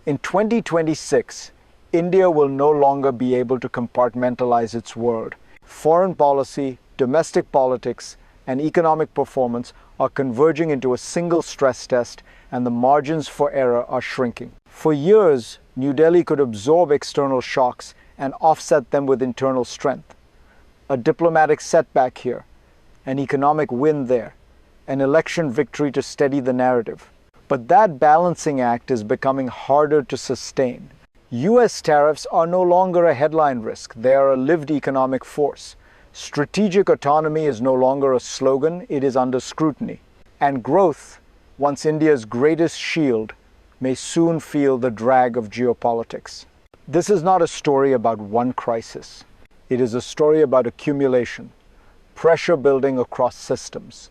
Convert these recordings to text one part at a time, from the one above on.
In 2026, India will no longer be able to compartmentalize its world. Foreign policy, domestic politics, and economic performance are converging into a single stress test, and the margins for error are shrinking. For years, New Delhi could absorb external shocks and offset them with internal strength. A diplomatic setback here, an economic win there, an election victory to steady the narrative. But that balancing act is becoming harder to sustain. US tariffs are no longer a headline risk, they are a lived economic force. Strategic autonomy is no longer a slogan, it is under scrutiny. And growth, once India's greatest shield, may soon feel the drag of geopolitics. This is not a story about one crisis. It is a story about accumulation, pressure building across systems,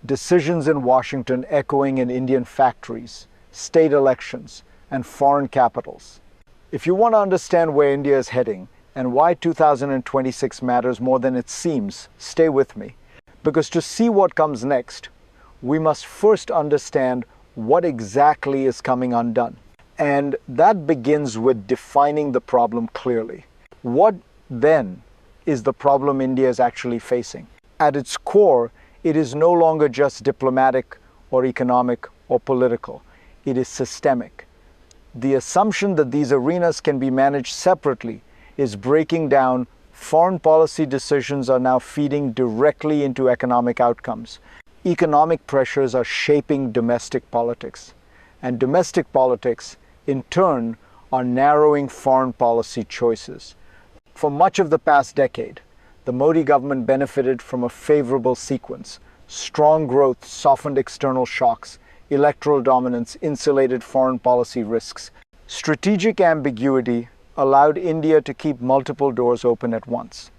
decisions in Washington echoing in Indian factories, state elections, and foreign capitals. If you want to understand where India is heading and why 2026 matters more than it seems, stay with me. Because to see what comes next, we must first understand what exactly is coming undone. And that begins with defining the problem clearly. What then is the problem India is actually facing? At its core, it is no longer just diplomatic or economic or political. It is systemic. The assumption that these arenas can be managed separately is breaking down. Foreign policy decisions are now feeding directly into economic outcomes. Economic pressures are shaping domestic politics. And domestic politics, in turn, are narrowing foreign policy choices. For much of the past decade, the Modi government benefited from a favorable sequence. Strong growth softened external shocks. Electoral dominance insulated foreign policy risks. Strategic ambiguity allowed India to keep multiple doors open at once.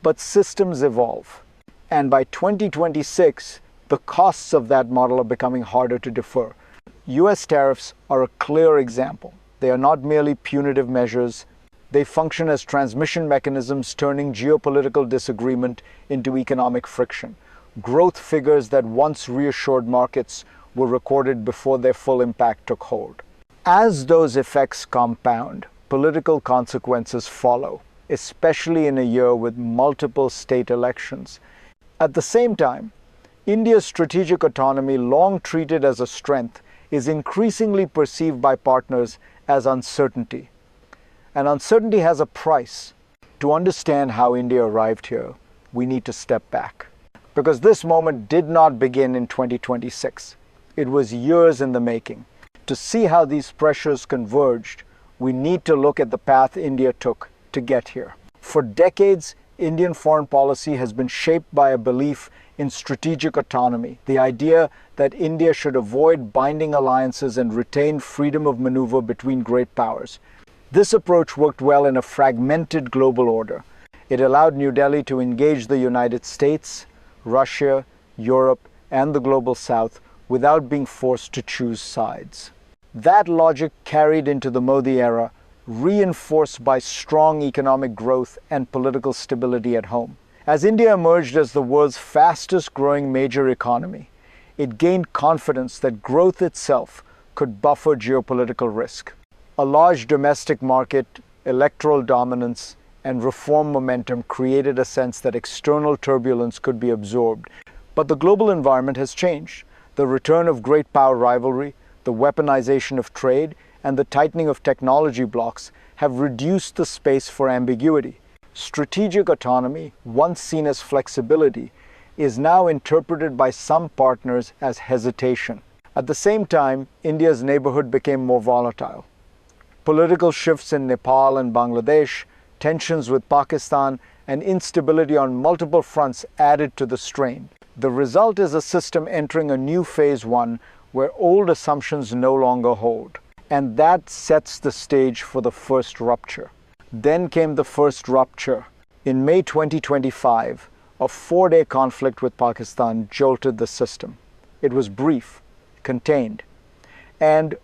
But systems evolve. And by 2026, the costs of that model are becoming harder to defer. US tariffs are a clear example. They are not merely punitive measures. They function as transmission mechanisms, turning geopolitical disagreement into economic friction. Growth figures that once reassured markets were recorded before their full impact took hold. As those effects compound, political consequences follow, especially in a year with multiple state elections. At the same time, India's strategic autonomy, long treated as a strength, is increasingly perceived by partners as uncertainty. And uncertainty has a price. To understand how India arrived here, we need to step back. Because this moment did not begin in 2026. It was years in the making. To see how these pressures converged, we need to look at the path India took to get here. For decades, Indian foreign policy has been shaped by a belief in strategic autonomy, the idea that India should avoid binding alliances and retain freedom of maneuver between great powers. This approach worked well in a fragmented global order. It allowed New Delhi to engage the United States, Russia, Europe, and the global South without being forced to choose sides. That logic carried into the Modi era, reinforced by strong economic growth and political stability at home. As India emerged as the world's fastest growing major economy, it gained confidence that growth itself could buffer geopolitical risk. A large domestic market, electoral dominance, and reform momentum created a sense that external turbulence could be absorbed. But the global environment has changed. The return of great power rivalry, the weaponization of trade, and the tightening of technology blocks have reduced the space for ambiguity. Strategic autonomy, once seen as flexibility, is now interpreted by some partners as hesitation. At the same time, India's neighborhood became more volatile. Political shifts in Nepal and Bangladesh, tensions with Pakistan, and instability on multiple fronts added to the strain. The result is a system entering a new phase one where old assumptions no longer hold. And that sets the stage for the first rupture. Then came the first rupture. In May 2025, a 4-day conflict with Pakistan jolted the system. It was brief, contained, and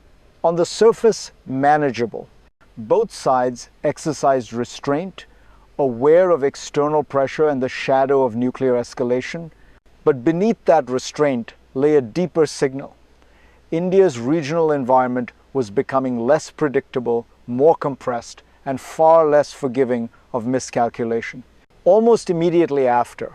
on the surface, manageable. Both sides exercised restraint, aware of external pressure and the shadow of nuclear escalation. But beneath that restraint lay a deeper signal. India's regional environment was becoming less predictable, more compressed, and far less forgiving of miscalculation. Almost immediately after,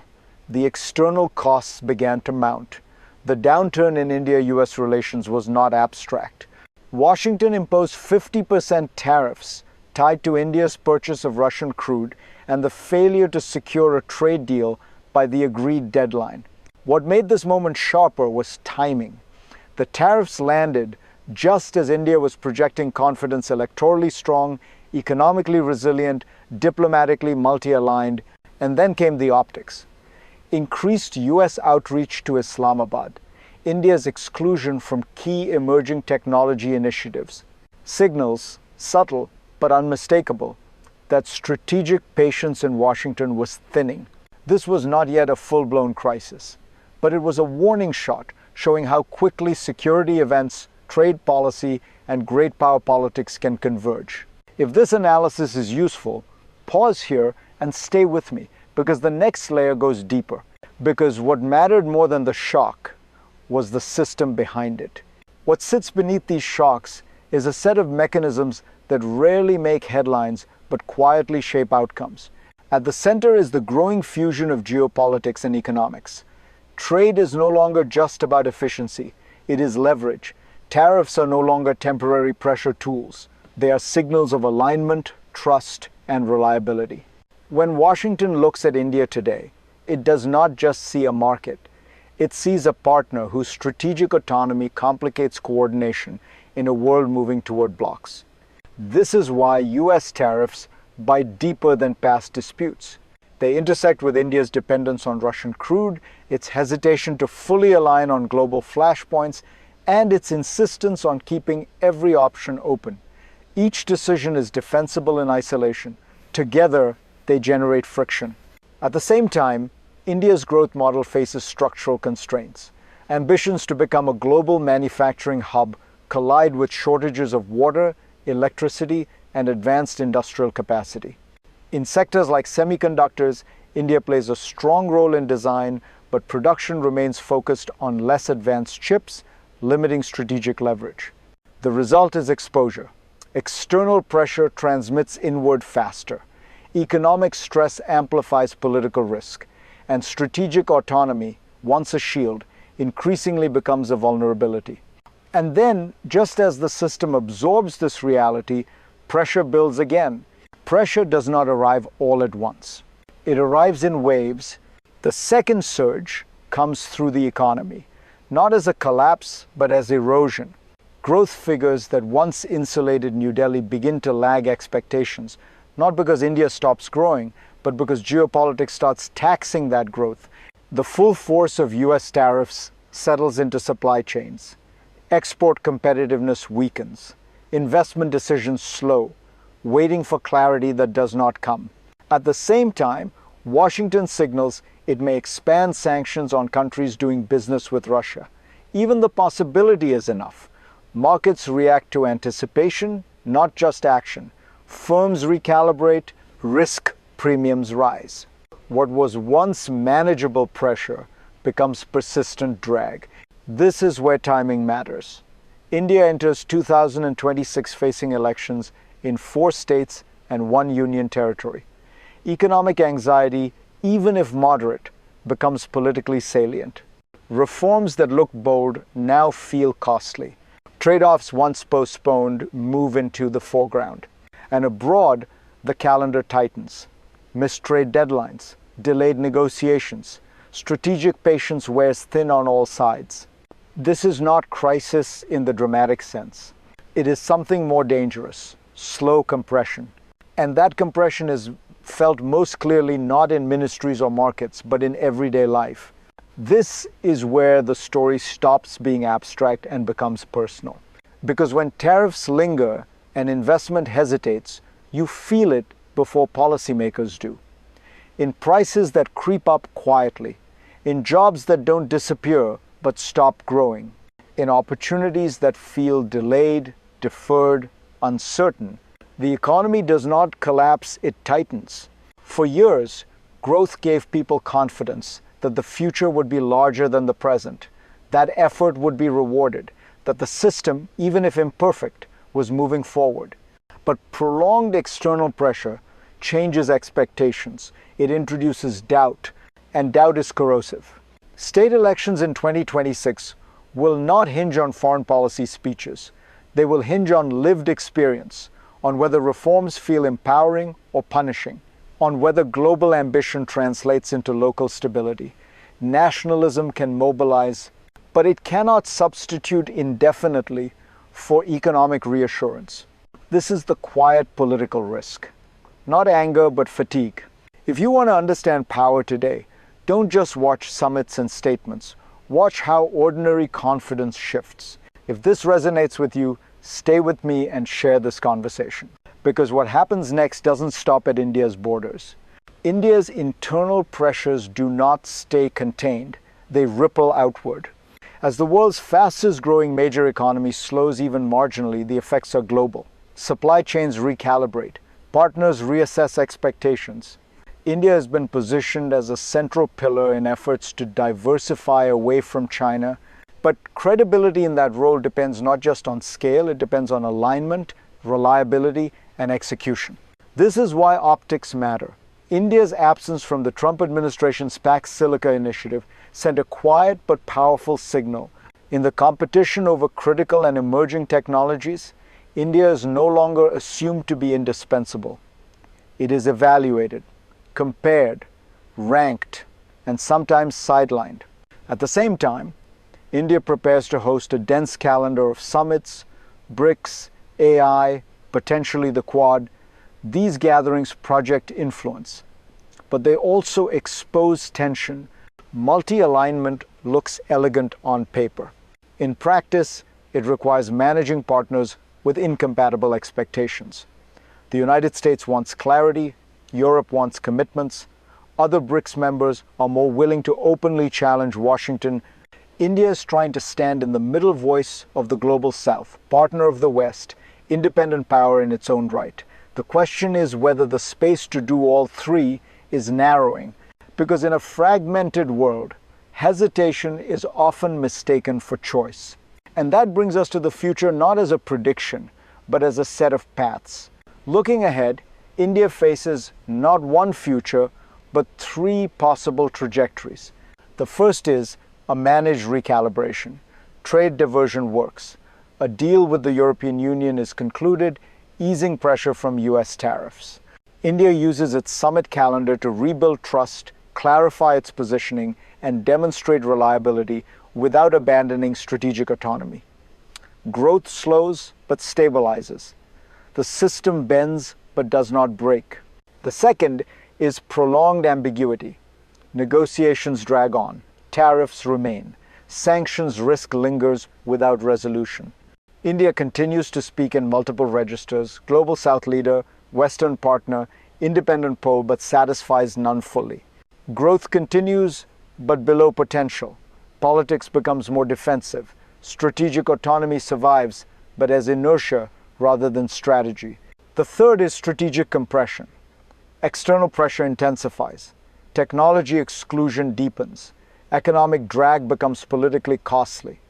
the external costs began to mount. The downturn in India-US relations was not abstract. Washington imposed 50% tariffs tied to India's purchase of Russian crude and the failure to secure a trade deal by the agreed deadline. What made this moment sharper was timing. The tariffs landed just as India was projecting confidence electorally strong, economically resilient, diplomatically multi-aligned, and then came the optics. Increased US outreach to Islamabad, India's exclusion from key emerging technology initiatives, signals, subtle but unmistakable, that strategic patience in Washington was thinning. This was not yet a full-blown crisis, but it was a warning shot showing how quickly security events, trade policy, and great power politics can converge. If this analysis is useful, pause here and stay with me, because the next layer goes deeper. Because what mattered more than the shock was the system behind it. What sits beneath these shocks is a set of mechanisms that rarely make headlines but quietly shape outcomes. At the center is the growing fusion of geopolitics and economics. Trade is no longer just about efficiency, it is leverage. Tariffs are no longer temporary pressure tools. They are signals of alignment, trust, and reliability. When Washington looks at India today, it does not just see a market. It sees a partner whose strategic autonomy complicates coordination in a world moving toward blocks. This is why US tariffs bite deeper than past disputes. They intersect with India's dependence on Russian crude, its hesitation to fully align on global flashpoints, and its insistence on keeping every option open. Each decision is defensible in isolation. Together, they generate friction. At the same time, India's growth model faces structural constraints. Ambitions to become a global manufacturing hub collide with shortages of water, electricity, and advanced industrial capacity. In sectors like semiconductors, India plays a strong role in design, but production remains focused on less advanced chips, limiting strategic leverage. The result is exposure. External pressure transmits inward faster. Economic stress amplifies political risk. And strategic autonomy, once a shield, increasingly becomes a vulnerability. And then, just as the system absorbs this reality, pressure builds again. Pressure does not arrive all at once. It arrives in waves. The second surge comes through the economy, not as a collapse, but as erosion. Growth figures that once insulated New Delhi begin to lag expectations, not because India stops growing, but because geopolitics starts taxing that growth. The full force of US tariffs settles into supply chains. Export competitiveness weakens. Investment decisions slow, waiting for clarity that does not come. At the same time, Washington signals it may expand sanctions on countries doing business with Russia. Even the possibility is enough. Markets react to anticipation, not just action. Firms recalibrate, risk premiums rise. What was once manageable pressure becomes persistent drag. This is where timing matters. India enters 2026 facing elections in 4 states and 1 union territory. Economic anxiety, even if moderate, becomes politically salient. Reforms that look bold now feel costly. Trade-offs once postponed move into the foreground. And abroad, the calendar tightens. Missed trade deadlines, delayed negotiations, strategic patience wears thin on all sides. This is not crisis in the dramatic sense. It is something more dangerous, slow compression. And that compression is felt most clearly not in ministries or markets, but in everyday life. This is where the story stops being abstract and becomes personal. Because when tariffs linger and investment hesitates, you feel it before policymakers do. In prices that creep up quietly, in jobs that don't disappear but stop growing, in opportunities that feel delayed, deferred, uncertain. The economy does not collapse, it tightens. For years, growth gave people confidence that the future would be larger than the present, that effort would be rewarded, that the system, even if imperfect, was moving forward. But prolonged external pressure changes expectations. It introduces doubt, and doubt is corrosive. State elections in 2026 will not hinge on foreign policy speeches. They will hinge on lived experience, on whether reforms feel empowering or punishing, on whether global ambition translates into local stability. Nationalism can mobilize, but it cannot substitute indefinitely for economic reassurance. This is the quiet political risk. Not anger, but fatigue. If you want to understand power today, don't just watch summits and statements. Watch how ordinary confidence shifts. If this resonates with you, stay with me and share this conversation. Because what happens next doesn't stop at India's borders. India's internal pressures do not stay contained. They ripple outward. As the world's fastest growing major economy slows even marginally, the effects are global. Supply chains recalibrate. Partners reassess expectations. India has been positioned as a central pillar in efforts to diversify away from China. But credibility in that role depends not just on scale, it depends on alignment, reliability, and execution. This is why optics matter. India's absence from the Trump administration's Pax Silica initiative sent a quiet but powerful signal. In the competition over critical and emerging technologies, India is no longer assumed to be indispensable. It is evaluated, compared, ranked, and sometimes sidelined. At the same time, India prepares to host a dense calendar of summits, BRICS, AI, potentially the Quad. These gatherings project influence, but they also expose tension. Multi-alignment looks elegant on paper. In practice, it requires managing partners with incompatible expectations. The United States wants clarity, Europe wants commitments, other BRICS members are more willing to openly challenge Washington. India is trying to stand in the middle voice of the global South, partner of the West, independent power in its own right. The question is whether the space to do all three is narrowing, because in a fragmented world, hesitation is often mistaken for choice. And that brings us to the future not as a prediction, but as a set of paths. Looking ahead, India faces not one future, but three possible trajectories. The first is a managed recalibration. Trade diversion works. A deal with the European Union is concluded, easing pressure from US tariffs. India uses its summit calendar to rebuild trust, clarify its positioning, and demonstrate reliability without abandoning strategic autonomy. Growth slows but stabilizes. The system bends but does not break. The second is prolonged ambiguity. Negotiations drag on. Tariffs remain. Sanctions risk lingers without resolution. India continues to speak in multiple registers, global South leader, Western partner, independent pole, but satisfies none fully. Growth continues, but below potential. Politics becomes more defensive. Strategic autonomy survives, but as inertia rather than strategy. The third is strategic compression. External pressure intensifies. Technology exclusion deepens. Economic drag becomes politically costly.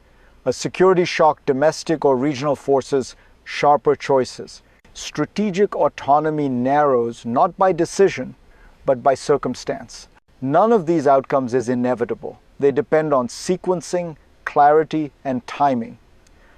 A security shock, domestic or regional forces, sharper choices. Strategic autonomy narrows not by decision, but by circumstance. None of these outcomes is inevitable. They depend on sequencing, clarity, and timing.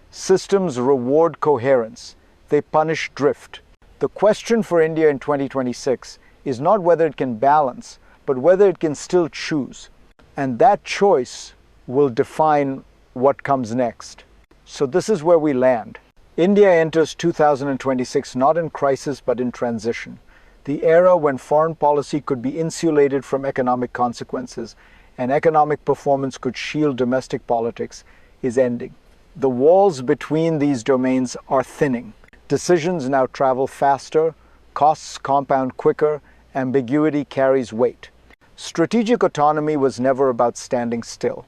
Systems reward coherence. They punish drift. The question for India in 2026 is not whether it can balance, but whether it can still choose. And that choice will define what comes next. So this is where we land. India enters 2026 not in crisis but in transition. The era when foreign policy could be insulated from economic consequences and economic performance could shield domestic politics is ending. The walls between these domains are thinning. Decisions now travel faster, costs compound quicker, ambiguity carries weight. Strategic autonomy was never about standing still.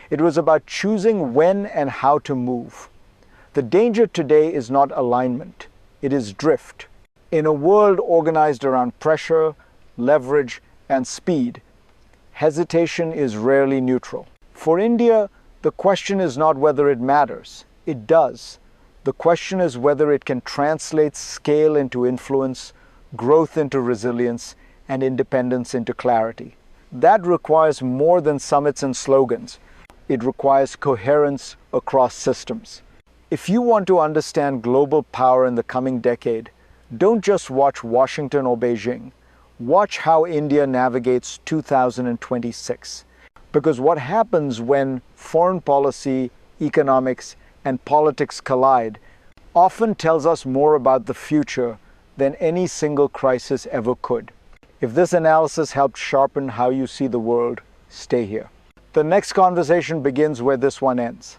It was about choosing when and how to move. The danger today is not alignment, it is drift. In a world organized around pressure, leverage, and speed, hesitation is rarely neutral. For India, the question is not whether it matters, It does. The question is whether it can translate scale into influence, growth into resilience, and independence into clarity. That requires more than summits and slogans. It requires coherence across systems. If you want to understand global power in the coming decade, don't just watch Washington or Beijing. Watch how India navigates 2026. Because what happens when foreign policy, economics, and politics collide often tells us more about the future than any single crisis ever could. If this analysis helped sharpen how you see the world, stay here. The next conversation begins where this one ends.